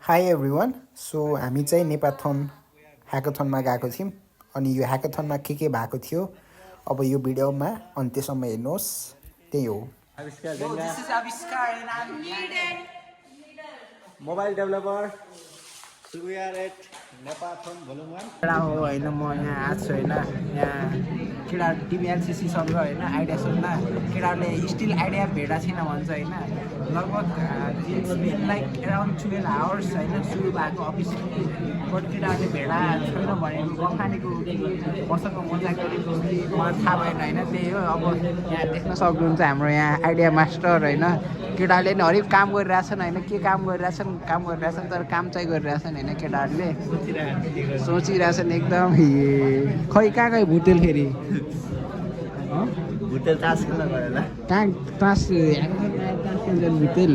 High everyone so हामी चाहिँ नेपाथोन ह्याकाथोनमा गएको थियौँ अनि यो ह्याकाथोनमा के भएको थियो अब यो भिडियोमा अन्त्यसम्म हेर्नुहोस् त्यही हो mobile developer so we are at Nepathon volume 1 केटा हो होइन म यहाँ आएको छु होइन यहाँ केटा टिम एलसिसीसँग होइन आइडिया सोध्न केटाहरूले स्टिल आइडिया भेटा छैन भन्छ होइन लगभग लाइक एराउन्ड 12 आवर्स होइन सुरु भएको अफिसियली बट केटाहरूले भेडा छैन भनेको गफानेको वर्षको मजा गरेको कि मलाई थाहा भएन होइन त्यही हो अब यहाँ देख्न सक्नुहुन्छ हाम्रो यहाँ आइडिया मास्टर होइन केटाहरूले नि हरेक काम गरिरहेछन् होइन के काम गरिरहेछन् तर काम चाहिँ गरिरहेछन् होइन केटाहरूले सोचिरहेछन् एकदम खै कहाँ गयो भुटेल फेरि भुटेल तास खेल्न गयो होला कहाँ तास भुटेल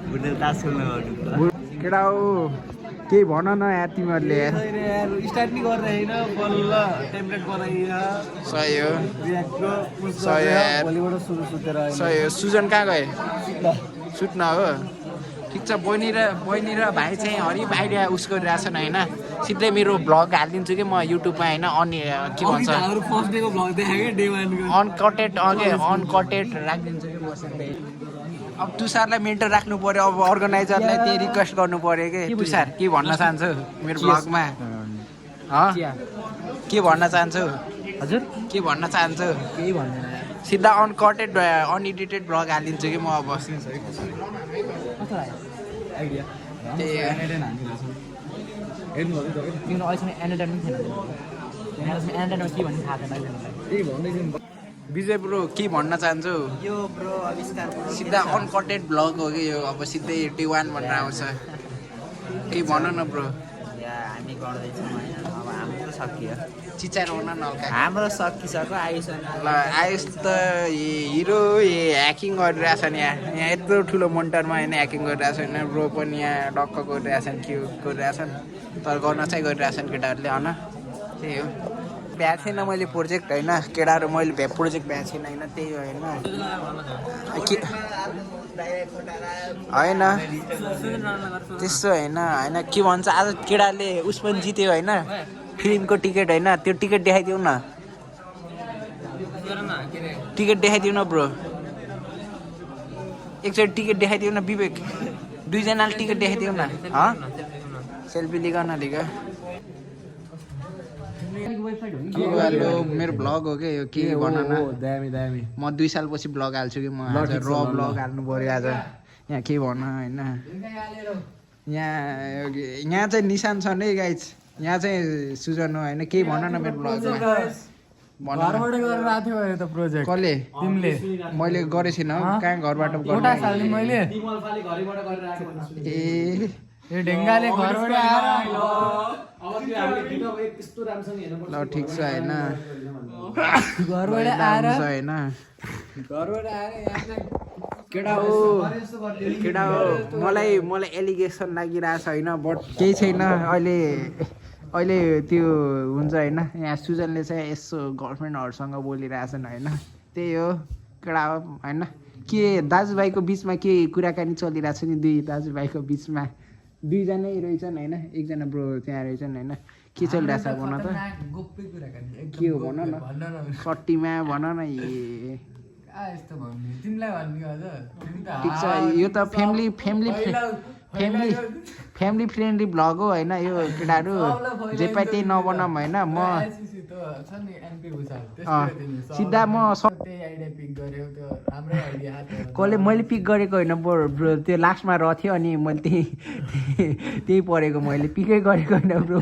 भुटेल तास खेल्न गयो केटा हो केही भन न यार तिमीहरूले स्टार्ट नि गरेर हैन बल्ल टेम्प्लेट बनाइयो सही हो रियाक्टको पुश सही हो यार भोलिबाट सुरु सुतेर सही हो सुजन कहाँ गए सुत्न हो ठिक छ बहिनी र भाइ चाहिँ हरिब आइडिया उस गरिरहेछन् होइन सिधै मेरो भ्लग हालिदिन्छु कि म युट्युबमा होइन अनि के भन्छ फर्स्ट डेको भ्लग देखाए के डे 1 को अनकटेड राखिदिन्छु कि म सिधै अब तुषारलाई मेन्टर राख्नु पर्यो अब अर्गनाइजरलाई त्यही रिक्वेस्ट गर्नु पर्यो कि तुषार के भन्न चाहन्छु मेरो भ्लगमा के भन्न चाहन्छु हजुर के भन्न चाहन्छु केही भन्दैन सिधा अनकटेड अनएडिटेड भ्लग हालिदिन्छु कि म अब आइडिया त्यही एनएडन हान्दिरहेछ हेर्नु भयो त किन अहिलेसम्म एनएडन पनि थिएन एनएडनमा के भन्ने थाहा छैन त्यही भन्दैछु विजय ब्रो के भन्न चाहन्छु यो ब्रो आविष्कार सिधा अनकटेड भ्लग हो कि यो अब सिधै डे 1 भनेर आउँछ के भन न ब्रो हामी गर्दैछौँ होइन अब हाम्रो सकियो चिचार हुन नल्का हाम्रो सकिसक्यो आयुष ल आयुष त हिरो ह्याकिङ गरिरहेछन् यहाँ यत्रो ठुलो मोनिटरमा होइन ह्याकिङ गरिरहेछन् ब्रो पनि यहाँ डक्क गरिरहेछन् के गरिरहेछन् तर गर्न चाहिँ गरिरहेछन् केटाहरूले होइन त्यही हो भ्याएको छैन मैले प्रोजेक्ट होइन केटाहरू मैले प्रोजेक्ट भ्याएको छैन होइन त्यही हो होइन होइन त्यस्तो होइन के भन्छ आज केटाले उस पनि जित्यो होइन फिल्मको टिकट होइन त्यो टिकट देखाइदिउँ न टिकट देखाइदिउँ न ब्रो एकचोटि टिकट देखाइदिउँ न विवेक दुईजनाले टिकट देखाइदिउँ न सेल्फी लिग न लिग मेरो भ्लग हो क्या यो के भन न दामी म 2 सालपछि भ्लग हाल्छु कि म आज भ्लग हाल्नु पऱ्यो आज यहाँ के भन होइन यहाँ चाहिँ निशान छ नै गाइज यहाँ चाहिँ सुजन हो होइन केही भन न मेरो भ्लगमा घरबाट गरेर आएको थियो त प्रोजेक्ट कसले तिमीले मैले गरेको छैन कहाँ घरबाट फोटा हाल्ने मैले ए यो ढेङ्गाले घरबाट आएर ल ठिक छ होइन घरबाट आएर होइन घरबाट आएर केटा हो मलाई एलिगेसन लागिरहेछ होइन बट केही छैन अहिले त्यो हुन्छ होइन यहाँ सुजनले चाहिँ यसो गर्लफ्रेन्डहरूसँग बोलिरहेछन् होइन त्यही हो केटा हो होइन के दाजुभाइको बिचमा के कुराकानी चलिरहेछ नि दुई दाजुभाइको बिचमा दुईजनै रहेछन् होइन एकजना ब्रो त्यहाँ रहेछन् होइन के चलिरहेछ भन त के हो भन न सट्टीमा भन न ठिक छ यो त फ्यामिली फ्रेन्डली भ्लग हो होइन यो केटाहरू जे पाइ त्यही नबनाऊँ होइन म सिधा म कसले मैले पिक गरेको होइन ब्रो त्यो लास्टमा रहेथ्यो अनि मैले त्यही पढेको मैले पिकै गरेको होइन ब्रो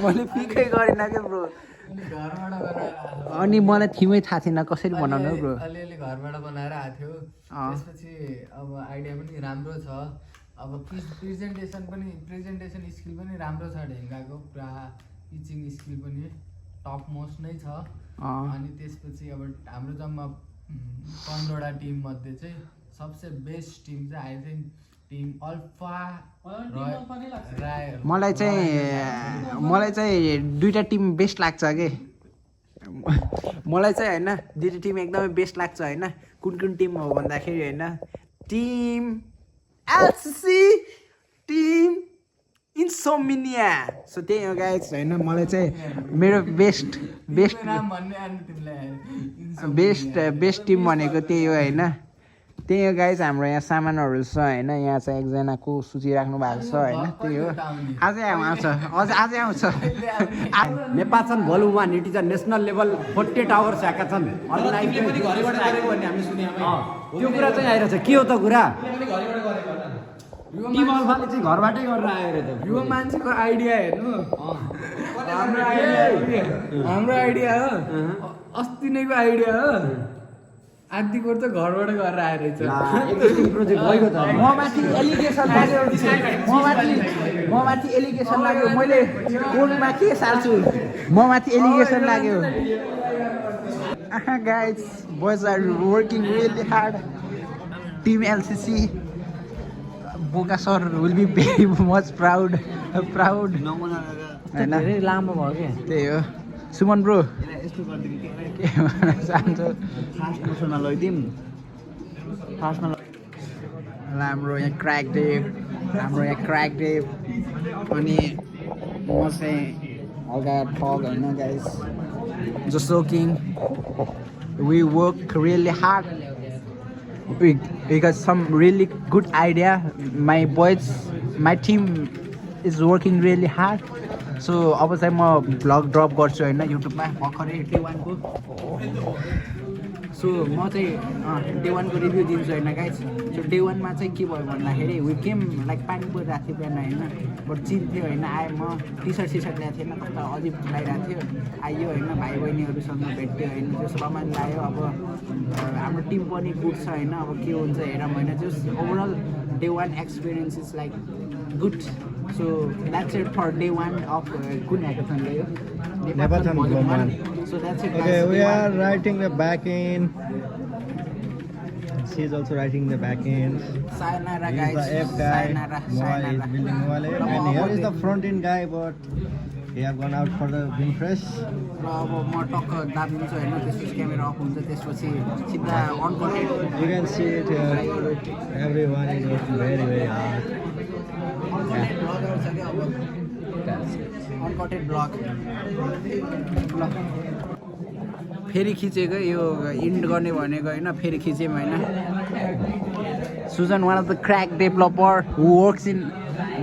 मैले पिकै गरेन क्या ब्रो अनि मलाई थिमै थाहा थिएन कसरी बनाउनु ब्रो अलिअलि घरबाट बनाएर आएको थियो त्यसपछि अब आइडिया पनि राम्रो छ अब प्रेजेन्टेसन स्किल पनि राम्रो छ ढेङ्गाको पुरा टिचिङ स्किल पनि टप मोस्ट नै छ अनि त्यसपछि अब हाम्रो जम्मा 15वटा टिम मध्ये चाहिँ सबसे बेस्ट टिम चाहिँ आई थिङ्क टिम अल्फा मलाई चाहिँ दुईटा टिम बेस्ट लाग्छ के मलाई चाहिँ होइन दुईटा टिम एकदमै बेस्ट लाग्छ होइन कुन टिम हो भन्दाखेरि होइन टिम एलसीसी टिम इन्सोमिनिया सो त्यही हो गाइस होइन मलाई चाहिँ मेरो बेस्ट नाम भन्ने आएन तिमीलाई बेस्ट टिम भनेको त्यही हो होइन त्यही हो गाइस हाम्रो यहाँ सामानहरू छ होइन यहाँ चाहिँ एकजनाको सूची राख्नु भएको छ होइन त्यही हो आजै आउँछ आजै आउँछ नेपाल भोलुमा नेटिजन नेसनल लेभल 48 आवर्स आएका छन् त्यो कुरा चाहिँ आइरहेछ के हो त कुरा टिम अल्फाले चाहिँ घरबाटै गरेर आयो रे त यो मान्छेको आइडिया हेर्नु हाम्रो आइडिया हो अस्ति नैको आइडिया हो आदिको त घरबाट गरेर आएर प्रोजेक्ट गएको त ममाथि एलिगेसन लाग्यो ममाथि एलिगेसन लाग्यो मैले कोर्टमा के साल्छु ममाथि एलिगेसन लाग्यो guys boys are working really hard team LCC Boga sir will be very much proud हैन धेरै लामो भयो के त्यही हो सुमन ब्रो यस्तो गर्दिन के भन्न चाहन्छु फास्ट मोसनमा लैदिम फास्टमा हाम्रो यहाँ क्र्याक डेभ अनि म चाहिँ हल्का ठग होइन गाइस जस्तो कि we work really hard we got some really good idea my team is working really hard so अब चाहिँ म भ्लग ड्रप गर्छु होइन युट्युबमा भर्खरै डे 1 को सो म चाहिँ डे 1 को रिभ्यू दिन्छु होइन गाइस सो डे 1 मा चाहिँ के भयो भन्दाखेरि वी केम लाइक पानी परिरहेको थियो बिहान होइन बट चिल थियो होइन आएँ म टी सर्ट ल्याएको थिएन कस्तो अजिब लगाइरहेको थियो आइयो होइन भाइ बहिनीहरूसँग भेट्यो होइन त्यो रमाइलो लाग्यो अब हाम्रो टिम पनि गुड छ होइन अब के हुन्छ हेरौँ होइन just overall day 1 experience is like good so that's it for day 1 of Kun Hackathon. So that's it. Okay, we are writing the back end. She's also writing the back end. Sayonara He's guys. the F guy. Moa is building Moale. And here is the front end guy, but they have gone out for the beam press. र अब म टक्क दाबिदिन्छु होइन त्यसपछि camera of हुन्छ त्यसपछि सिधा on content You can see it here. Everyone is working very, very hard. Uncutted blog ल फेरि खिचेको यो इन्ड गर्ने भनेको होइन फेरि खिच्यौँ होइन Sujan one of the crack developer who works in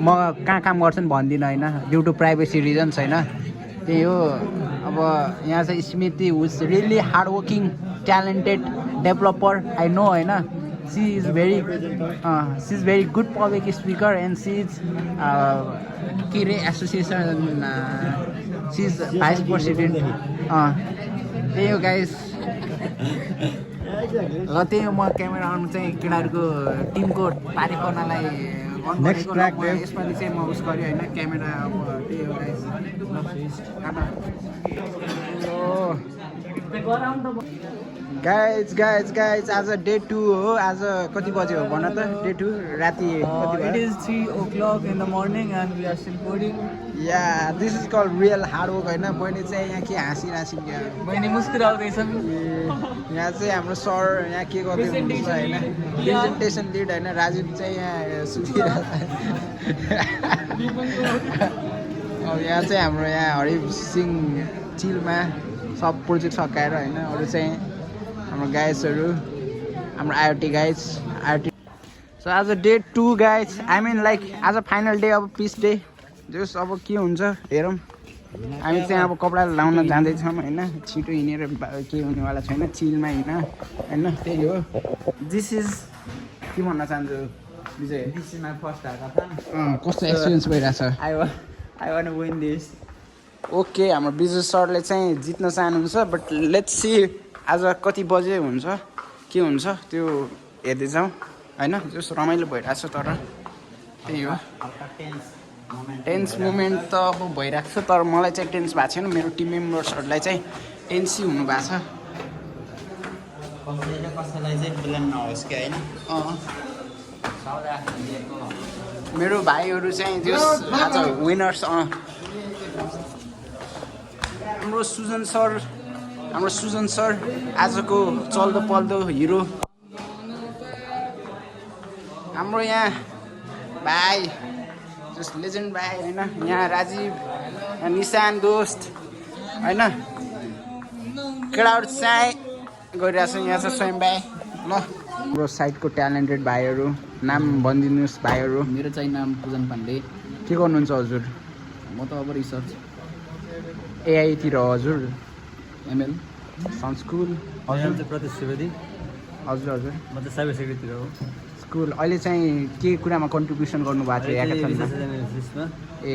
म कहाँ काम गर्छु भन्दिनँ होइन ड्यु टु प्राइभेसी रिजन्स होइन त्यही हो अब यहाँ चाहिँ Smriti who is really hard working talented developer I know होइन she is very good public speaker and she is Kire association she is vice president त्यही हो गाइस ल त्यही हो म क्यामेरा अन चाहिँ केटाहरूको टिमको तारिफ गर्नलाई यसपालि चाहिँ म उस गरेँ होइन क्यामेरा अब त्यही हो गाइज आज डे 2 हो आज कति बज्यो हो भन त डे 2 राति It is 3 o'clock in the morning and we are still coding. Yeah this is call real hard work होइन बहिनी चाहिँ यहाँ के हाँसिरहेछन् क्या बहिनी मुस्कुराउँदैछन् यहाँ चाहिँ हाम्रो सर यहाँ के गर्दै हुनुहुन्छ होइन प्रेजेन्टेसन लिड होइन राजीव चाहिँ यहाँ सुतिरहेको अब यहाँ चाहिँ हाम्रो यहाँ हरिव सिंह चिलमा सब प्रोजेक्ट सकाएर होइन अरू चाहिँ हाम्रो गाइजहरू हाम्रो आइओटी गाइज आइओटी सो आज day 2 guys I mean like आज फाइनल डे अब पिस डे जस अब के हुन्छ हेरौँ हामी चाहिँ अब कपडा लाउन जाँदैछौँ होइन छिटो हिँडेर के हुनेवाला छैन चिलमा हिँड होइन त्यही हो दिस इज के भन्न चाहन्छु Vijay this is my first hackathon कस्तो एक्सपिरियन्स भइरहेछ I want win this okay हाम्रो विजय सरले चाहिँ जित्न चाहनुहुन्छ बट लेट्स सी आज कति बजे हुन्छ के हुन्छ त्यो हेर्दै जाउँ होइन जस्तो रमाइलो भइरहेछ तर त्यही हो टेन्स मोमेन्ट त अब भइरहेको छ तर मलाई चाहिँ टेन्स भएको छैन मेरो टिम मेम्बर्सहरूलाई चाहिँ टेन्सै हुनु भएको छ कसैलाई चाहिँ ब्लेम नहोस् कि होइन मेरो भाइहरू चाहिँ जस आज विनर्स हाम्रो सुजन सर आजको चल्दो पल्दो हिरो हाम्रो यहाँ भाइ जस्ट लेजेन्ड भाइ होइन यहाँ राजीव यहाँ निशान दोस्त होइन केटाहरू चाहिँ गइरहेको छ यहाँ छ स्वयं भाइ ल हाम्रो साइडको ट्यालेन्टेड भाइहरू नाम भनिदिनुहोस् भाइहरू मेरो चाहिँ नाम पूजन पाण्डे के गर्नुहुन्छ हजुर म त अब रिसर्च एआईतिर हजुर एमएल स्कुल हजुर प्रदेश सुवेदी हजुर हजुर म चाहिँ साइबर सेक्युरिटीतिर हो स्कुल अहिले चाहिँ के कुरामा कन्ट्रिब्युसन गर्नुभएको थियो याकाथनमा ए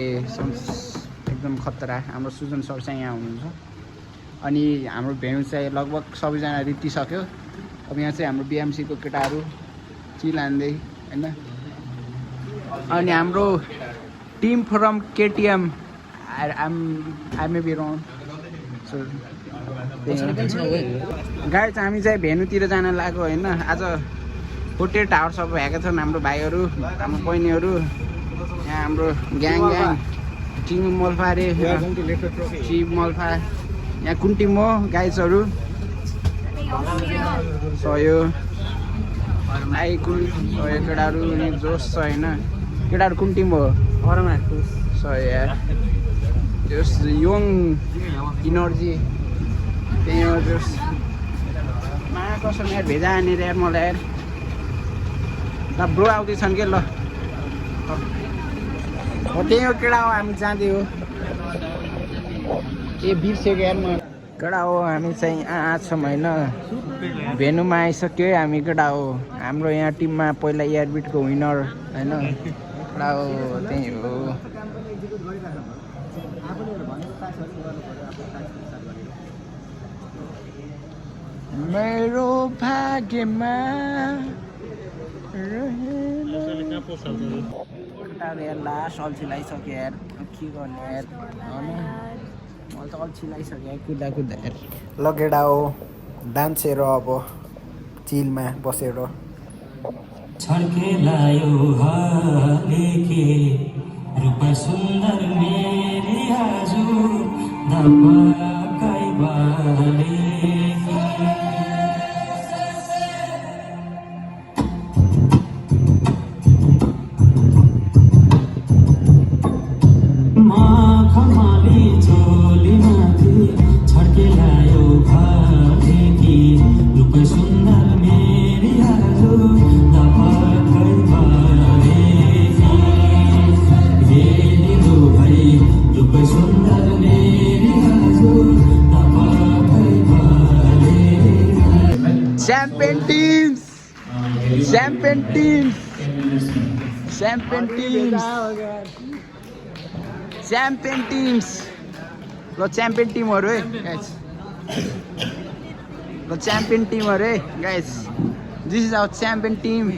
एकदम खतरा हाम्रो सुजन सर चाहिँ यहाँ हुनुहुन्छ अनि हाम्रो भेन्यु चाहिँ लगभग सबैजना रित्तिसक्यो अब यहाँ चाहिँ हाम्रो बिएमसीको केटाहरू चिल हान्दै होइन अनि हाम्रो team from KTM I may be wrong so गाडी चाहिँ हामी चाहिँ भेन्युतिर जान लाग्यो होइन आज 48 टावर सब भएका छन् हाम्रो भाइहरू हाम्रो बहिनीहरू यहाँ हाम्रो ग्याङ टिम मल्फा अरे टिम मल्फा यहाँ कुन टिम हो गाइजहरू सयो आई कुन सयो केटाहरू जोस छ होइन केटाहरू कुन टिम हो सयो यार जोस यङ इनर्जी त्यही हो जोस कसम यार भेजा हानेर यार मलाई यार ल ब्रो आउँदैछन् के ल हो त्यही हो केटा हो हामी जाँदै हो ए बिर्सेको यार म केटा हो हामी चाहिँ छौँ होइन भेन्युमा आइसक्यो है हामी केटा हो हाम्रो यहाँ टिममा पहिला एयरबिटको विनर होइन केटा हो त्यही हो मेरो भाग्यमा यार लास्ट अल्छी लगाइसक्यो यार के गर्ने यार होइन मैले त अल्छी लगाइसकेँ यार कुद्दा यार ल केटा हो डान्स हेर अब चिलमा बसेर छड्के लायो हालेके रूप सुन्दर मेरी आजु दबाकै बाले Champion teams! Champion teams! Champion teams! Champion teams! ल च्याम्पियन टिमहरू है गाइस ल च्याम्पियन टिमहरू है guys this is our champion team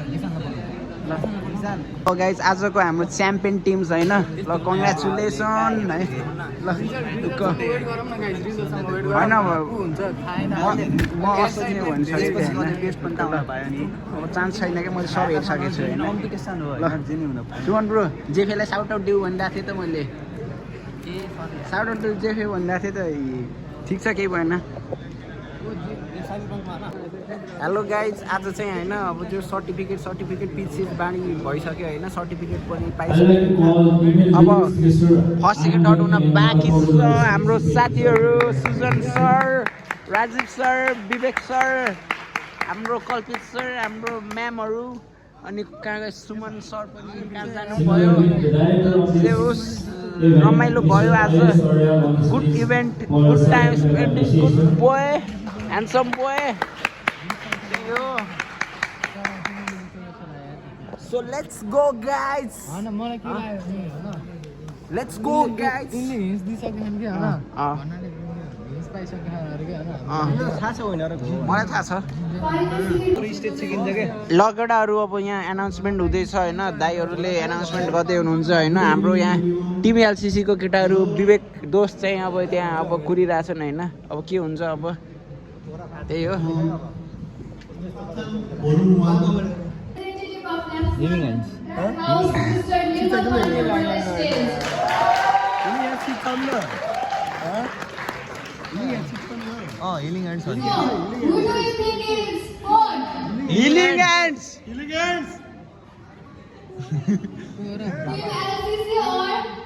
ल गाइस आजको हाम्रो च्याम्पियन टिम्स होइन ल कङ्ग्रेचुलेसन है ल होइन म असोज नै भनिसकेको अब चान्स छैन कि मैले सब हेरिसकेको छु होइन ल सुमन ब्रो जेफेलाई साउट आउट दिउ भनिरहेको थिएँ त मैले साउट आउट जेफे भनिरहेको थिएँ त ठिक छ केही भएन हेलो गाइज आज चाहिँ होइन अब जो सर्टिफिकेट पिचिस बाँडी भइसक्यो होइन सर्टिफिकेट पनि पाइसक्यो अब फर्स्ट सेकेन्ड आउट हुन बाँकी छ हाम्रो साथीहरू सुजन सर राजीव सर विवेक सर हाम्रो कल्पित सर हाम्रो म्यामहरू अनि कहाँ सुमन सर पनि कहाँ जानुभयो जे होस् रमाइलो भयो आज good event good time spending good boy handsome boy So let's go guys. होइन मलाई के लाग्यो नि होइन Let's go guys. तिमीले हिन्स दिइसकेछन् कि होइन भन्नाले हिन्स पाइसकेछ अरे के होइन थाहा छ होइन मलाई थाहा छ लगेडाहरू अब यहाँ एनाउन्समेन्ट हुँदैछ होइन दाइहरूले एनाउन्समेन्ट गर्दै हुनुहुन्छ होइन हाम्रो यहाँ टिम एलसिसीको केटाहरू विवेक दोस्त चाहिँ अब त्यहाँ अब कुरिरहेछन् होइन अब के हुन्छ अब त्यही हो Living hands. Oh, healing hands. Who do you think is on? Healing hands.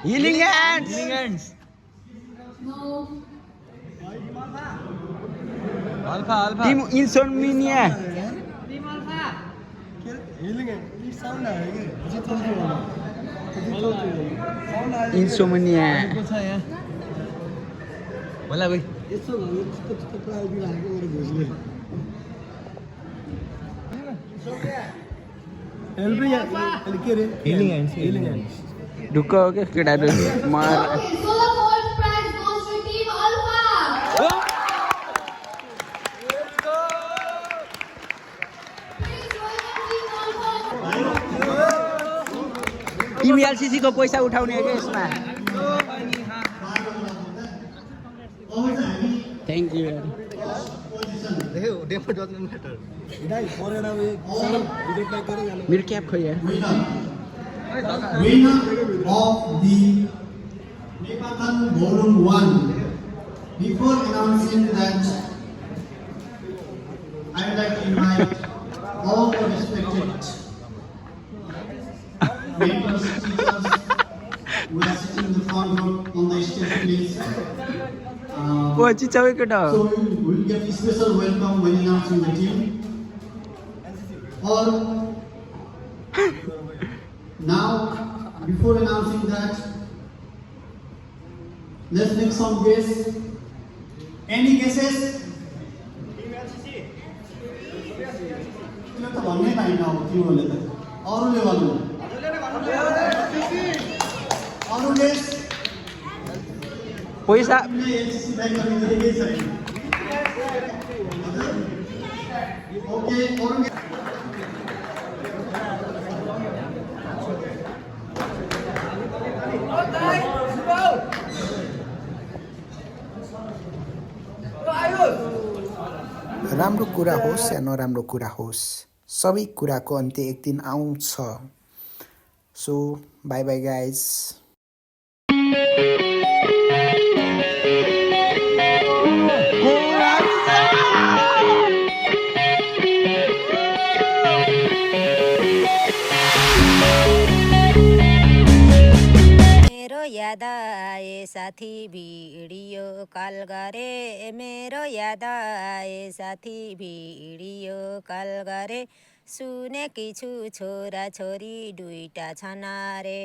Healing hands team insomnia insomnia होला भाइ ढुक्क हो क्या केटाहरू टिम एलसिसी को पैसा उठाउने हो क्या यसमा थ्याङ्क यू मेरो क्याप खोइ यार Winner of the Nepathan Volume 1. Before announcing that, I would like to invite all the respected mentors, teachers who are sitting in the front row on the stage, please. ओ चिचाउ केटा So we will get a special welcome when announcing the team. Or now, before announcing that, let's make some guess. Any guesses? त्यो त भन्नै पाइन अब तिमीहरूले त अरूले भन्नु अरू गेस पैसा एलसीसी बाइक गर्ने केही छैन ओके अरू राम्रो कुरा होस् या नराम्रो कुरा होस् सबै कुराको अन्त्य एक दिन आउँछ सो बाई बाई गाइज याद आए साथी भिडियो कल गरे मेरो याद आए साथी भिडियो कल गरे सुनेकी छु छोरा छोरी दुईटा छन् रे